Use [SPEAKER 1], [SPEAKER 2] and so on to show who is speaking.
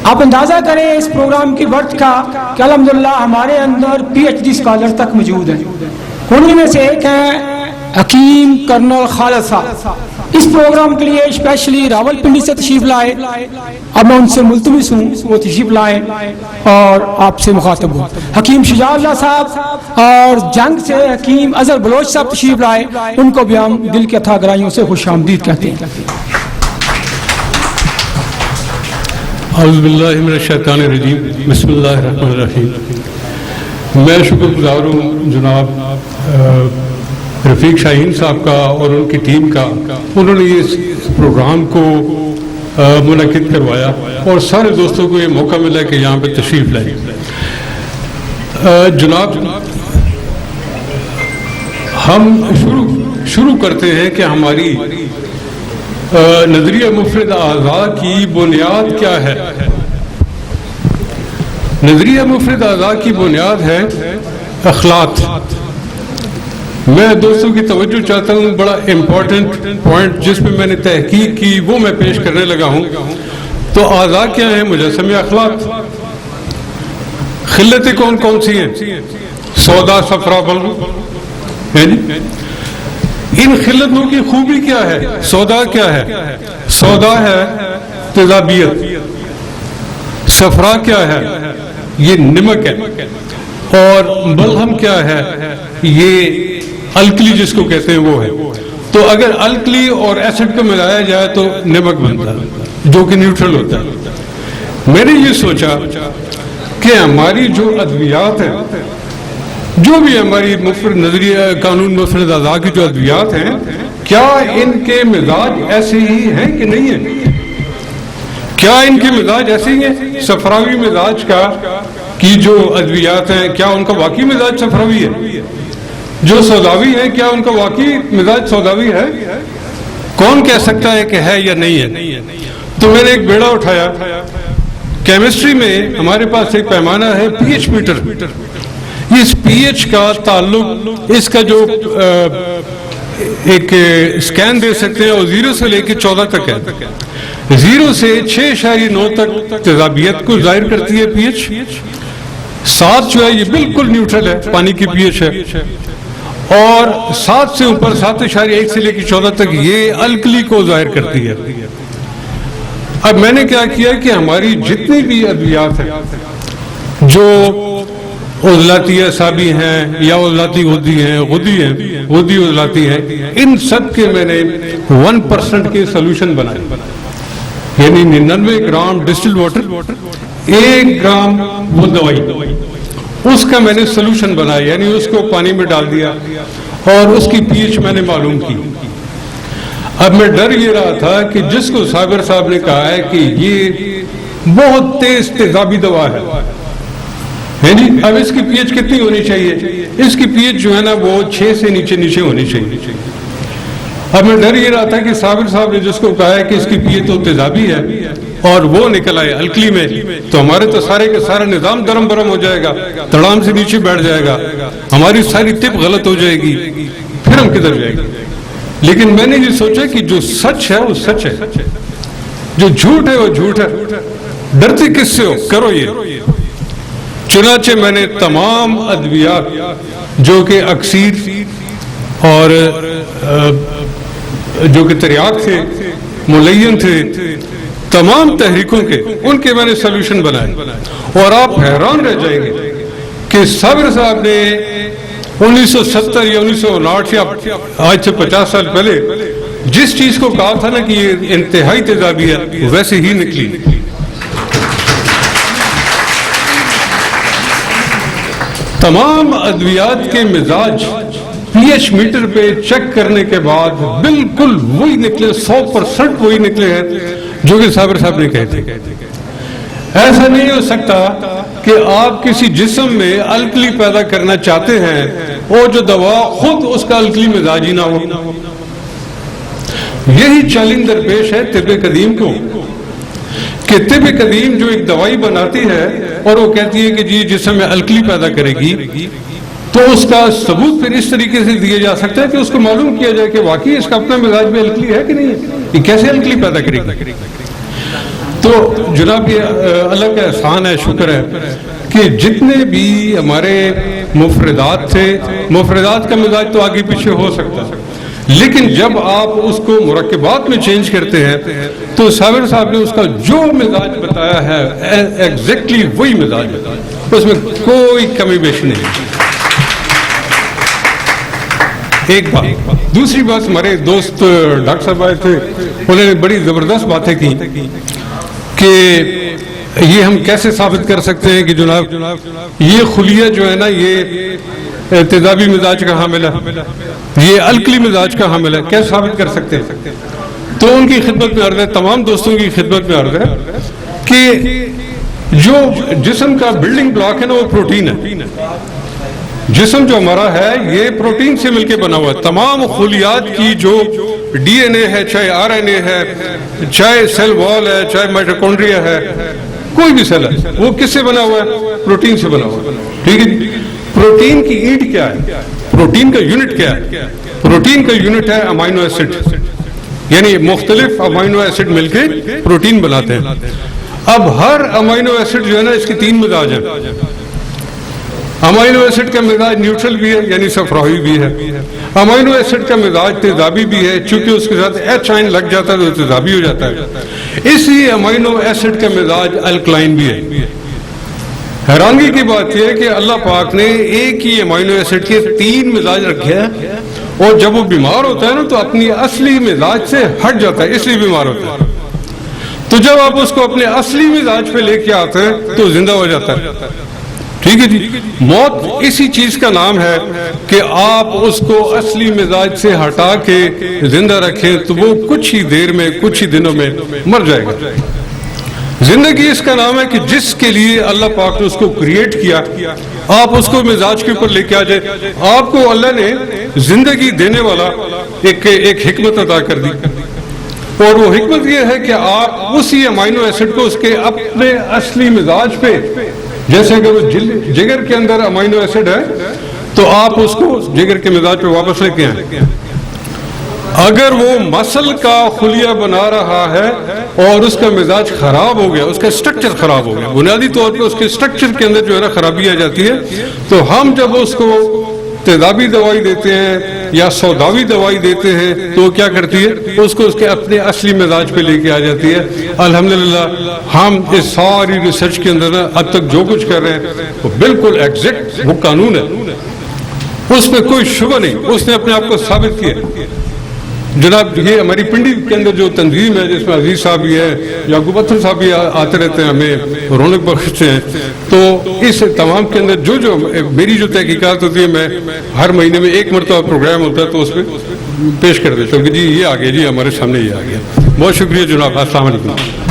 [SPEAKER 1] آپ اندازہ کریں اس پروگرام کی ورتھ کا کہ الحمدللہ ہمارے اندر PhD اسکالر تک موجود ہیں. انہیں میں سے ایک ہیں حکیم کرنل خالد صاحب. اس پروگرام کے لیے اسپیشلی راولپنڈی سے تشریف لائے. اب میں ان سے ملتمس ہوں وہ تشریف لائیں اور آپ سے مخاطب ہوں. حکیم شجاع اللہ صاحب اور جنگ سے حکیم اظہر بلوچ صاحب تشریف لائے. ان کو بھی ہم دل کی اتھا گرائیوں سے خوش آمدید کہتے ہیں.
[SPEAKER 2] اعوذ باللہ من الشیطان الرجیم. بسم اللہ الرحمن الرحیم. میں شکر گزار ہوں جناب رفیق شاہین صاحب کا اور ان کی ٹیم کا. انہوں نے اس پروگرام کو منعقد کروایا اور سارے دوستوں کو یہ موقع ملا کہ یہاں پہ تشریف لائیں. جناب ہم شروع کرتے ہیں کہ ہماری نظریہ مفرد اعضاء کی بنیاد کیا ہے. نظریہ مفرد اعضاء کی بنیاد ہے اخلاق. میں دوستوں کی توجہ چاہتا ہوں. بڑا امپورٹنٹ پوائنٹ جس پہ میں نے تحقیق کی وہ میں پیش کرنے لگا ہوں. تو اعضاء کیا ہیں؟ مجسمہ اخلاق. خلتیں کون کون سی ہیں؟ سودا صفرا بلغ. ان خلتوں کی خوبی کیا ہے؟ سودا کیا ہے؟ سودا ہے تیزابیت. صفرا کیا ہے؟ یہ نمک ہے. اور بلغم کیا ہے؟ یہ الکلی جس کو کہتے ہیں وہ ہے. تو اگر الکلی اور ایسڈ کو ملایا جائے تو نمک بنتا ہے جو کہ نیوٹرل ہوتا ہے. میں نے یہ سوچا کہ ہماری جو ادویات ہیں, جو بھی ہماری مفرد نظریہ قانون مفرد اعضاء کی جو ادویات ہیں, کیا ان کے مزاج ایسے ہی ہیں کہ نہیں ہیں؟ کیا ان کے مزاج ایسے ہی ہیں؟ صفراوی مزاج کی جو ادویات ہیں, کیا ان کا واقعی مزاج صفراوی ہے؟ جو سوداوی ہے, کیا ان کا واقعی مزاج سوداوی ہے؟ کون کہہ سکتا ہے کہ ہے یا نہیں ہے؟ تو میں نے ایک بیڑا اٹھایا. کیمسٹری میں ہمارے پاس ایک پیمانہ ہے پی ایچ میٹر. اس پی ایچ کا تعلق, اس کا جو ایک اسکین دے سکتے ہیں اور 0 سے لے کے 14 تک ہے. 0 سے 6.9 تک تیزابیت کو ظاہر کرتی ہے پی ایچ. 7 جو ہے یہ بالکل نیوٹرل ہے, پانی کی پی ایچ ہے. اور 7 سے اوپر 7.1 سے لے کے 14 تک یہ الکلی کو ظاہر کرتی ہے. اب میں نے کیا کیا کہ ہماری جتنی بھی ادویات ہیں جو عضلاتی اعصابی ہیں یا عضلاتی غدی ہیں, غدی عضلاتی ہیں, ان سب کے میں نے 1% کے سولوشن بنائے. یعنی 99 گرام ڈسٹلڈ واٹر, 1 گرام وہ دوائی, اس کا میں نے سولوشن بنایا. یعنی اس کو پانی میں ڈال دیا اور اس کی پی ایچ میں نے معلوم کی. اب میں ڈر یہ رہا تھا کہ جس کو صابر صاحب نے کہا ہے کہ یہ بہت تیز تیزابی دوا ہے, جی اب اس کی پی ایچ کتنی ہونی چاہیے؟ اس کی پی ایچ جو ہے نا وہ 6 سے نیچے ہونی چاہیے. اب میں ڈر یہ رہا تھا کہ صابر صاحب نے جس کو کہا ہے کہ اس کی پی ایچ تو تیزابی ہے اور وہ نکل آئے الکلی میں, تو ہمارے تو سارے کا سارا نظام درم برم ہو جائے گا, تڑام سے نیچے بیٹھ جائے گا, ہماری ساری طب غلط ہو جائے گی, پھر ہم کدھر جائیں گے. لیکن میں نے یہ سوچا کہ جو سچ ہے وہ سچ ہے, جو جھوٹ ہے وہ جھوٹ ہے. ڈرتے کس سے ہو, کرو یہ. چنانچہ میں نے تمام ادویات جو کہ اکسیر اور جو کہ تریاق تھے, ملین تھے, تمام تحریکوں کے ان کے میں نے سولوشن بنائے. اور آپ حیران رہ جائیں گے کہ صابر صاحب نے 1970 یا 1959 یا آج سے 50 سال پہلے جس چیز کو کہا تھا نا کہ یہ انتہائی تیزابی ہے, ویسے ہی نکلی. تمام ادویات کے مزاج پی ایچ میٹر پہ چیک کرنے کے بعد بالکل وہی نکلے, 100% وہی نکلے ہیں جو کہ صابر صاحب نے کہے تھے. ایسا نہیں ہو سکتا کہ آپ کسی جسم میں الکلی پیدا کرنا چاہتے ہیں اور جو دوا خود اس کا الکلی مزاج ہی نہ ہو. یہی چیلنج درپیش ہے طب قدیم کو کہ طب قدیم جو ایک دوائی بناتی ہے اور وہ کہتی ہے کہ جی جسم میں الکلی پیدا کرے گی, تو اس کا ثبوت پھر اس طریقے سے دیا جا سکتا ہے کہ اس کو معلوم کیا جائے کہ واقعی اس کا اپنا مزاج میں الکلی ہے کہ نہیں ہے, یہ کیسے الکلی پیدا کرے گی. تو جناب یہ اللہ کا احسان ہے، شکر ہے کہ جتنے بھی ہمارے مفردات تھے، مفردات کا مزاج تو آگے پیچھے ہو سکتا ہے، لیکن جب آپ اس کو مرکبات میں چینج کرتے ہیں تو صابر صاحب نے اس کا جو مزاج بتایا ہے ایگزیکٹلی وہی مزاج ہے، اس میں کوئی کمی بیشی نہیں۔ ایک بات، دوسری بات، ہمارے دوست ڈاکٹر صاحب آئے تھے، انہوں نے بڑی زبردست باتیں کی کہ یہ ہم کیسے ثابت کر سکتے ہیں کہ جناب یہ خلیہ جو ہے نا یہ تیزابی مزاج کا حامل ہے، یہ الکلی مزاج کا حامل ہے، کیسے ثابت کر سکتے ہیں؟ تو ان کی خدمت میں عرض ہے، تمام دوستوں کی خدمت میں عرض ہے کہ جو جسم کا بلڈنگ بلاک ہے نا وہ پروٹین ہے۔ جسم جو ہمارا ہے یہ پروٹین سے مل کے بنا ہوا ہے۔ تمام خلیات کی جو ڈی این اے ہے، چاہے آر این اے ہے، چاہے سیل وال ہے، چاہے مائٹوکونڈریا ہے، کوئی بھی سیل ہے، وہ کس سے بنا ہوا ہے؟ پروٹین سے بنا ہوا ہے۔ ٹھیک ہے، پروٹین کی اینٹ کیا ہے؟ پروٹین کا یونٹ کیا ہے؟ پروٹین کا یونٹ ہے امینو ایسڈ، یعنی مختلف امینو ایسڈ مل کے پروٹین بناتے ہیں۔ اب ہر امینو ایسڈ جو ہے نا اس کے 3 مزاج ہیں۔ امینو ایسڈ کا مزاج نیوٹرل بھی ہے، یعنی صفراوی بھی ہے۔ امینو ایسڈ کا مزاج تیزابی بھی ہے، چونکہ اس کے ساتھ ایچ آئن لگ جاتا ہے تو تیزابی ہو جاتا ہے۔ اسی امینو ایسڈ کا مزاج الکلائن بھی ہے۔ حیرانگی کی بات یہ ہے کہ اللہ پاک نے ایک ہی امینو ایسڈ کے 3 مزاج رکھے ہیں، اور جب وہ بیمار ہوتا ہے نا تو اپنی اصلی مزاج سے ہٹ جاتا ہے، اس لیے بیمار ہوتا ہے۔ تو جب آپ اس کو اپنے اصلی مزاج پہ لے کے آتے ہیں تو زندہ ہو جاتا ہے۔ ٹھیک ہے جی، موت اسی چیز کا نام ہے کہ آپ اس کو اصلی مزاج سے ہٹا کے زندہ رکھیں تو وہ کچھ ہی دیر میں، کچھ ہی دنوں میں مر جائے گا۔ زندگی اس کا نام ہے کہ جس کے لیے اللہ پاک نے اس کو کریٹ کیا، آپ اس کو مزاج کے اوپر لے کے آ جائے۔ آپ کو اللہ نے زندگی دینے والا ایک حکمت عطا کر دی، اور وہ حکمت یہ ہے کہ آپ اسی امینو ایسڈ کو اس کے اپنے اصلی مزاج پہ، جیسے کہ وہ جگر کے اندر امینو ایسڈ ہے تو آپ اس کو جگر کے مزاج پہ واپس لے کے آئیں۔ اگر وہ مسل کا خلیہ بنا رہا ہے اور اس کا مزاج خراب ہو گیا، اس کا اسٹرکچر خراب ہو گیا، بنیادی طور پہ اس کے اسٹرکچر کے اندر جو ہے نا خرابی آ جاتی ہے، تو ہم جب اس کو تیزابی دوائی دیتے ہیں یا سوداوی دوائی دیتے ہیں تو وہ کیا کرتی ہے؟ اس کو اس کے اپنے اصلی مزاج پہ لے کے آ جاتی ہے۔ الحمدللہ ہم اس ساری ریسرچ کے اندر اب تک جو کچھ کر رہے ہیں وہ بالکل ایگزیکٹ وہ قانون ہے، اس میں کوئی شبہ نہیں، اس نے اپنے آپ کو ثابت کیا۔ جناب یہ ہماری پنڈی کے اندر جو تنظیم ہے جس میں عزیز صاحب بھی ہے، یعقوب اتھر صاحب بھی آتے رہتے ہیں، ہمیں رونق بخشتے ہیں، تو اس تمام کے اندر جو میری جو تحقیقات ہوتی ہے، میں ہر مہینے میں 1 مرتبہ پروگرام ہوتا ہے تو اس میں پیش کر دیتا ہوں کہ جی یہ آ گیا، جی ہمارے سامنے یہ آ گیا۔ بہت شکریہ جناب، السلام علیکم۔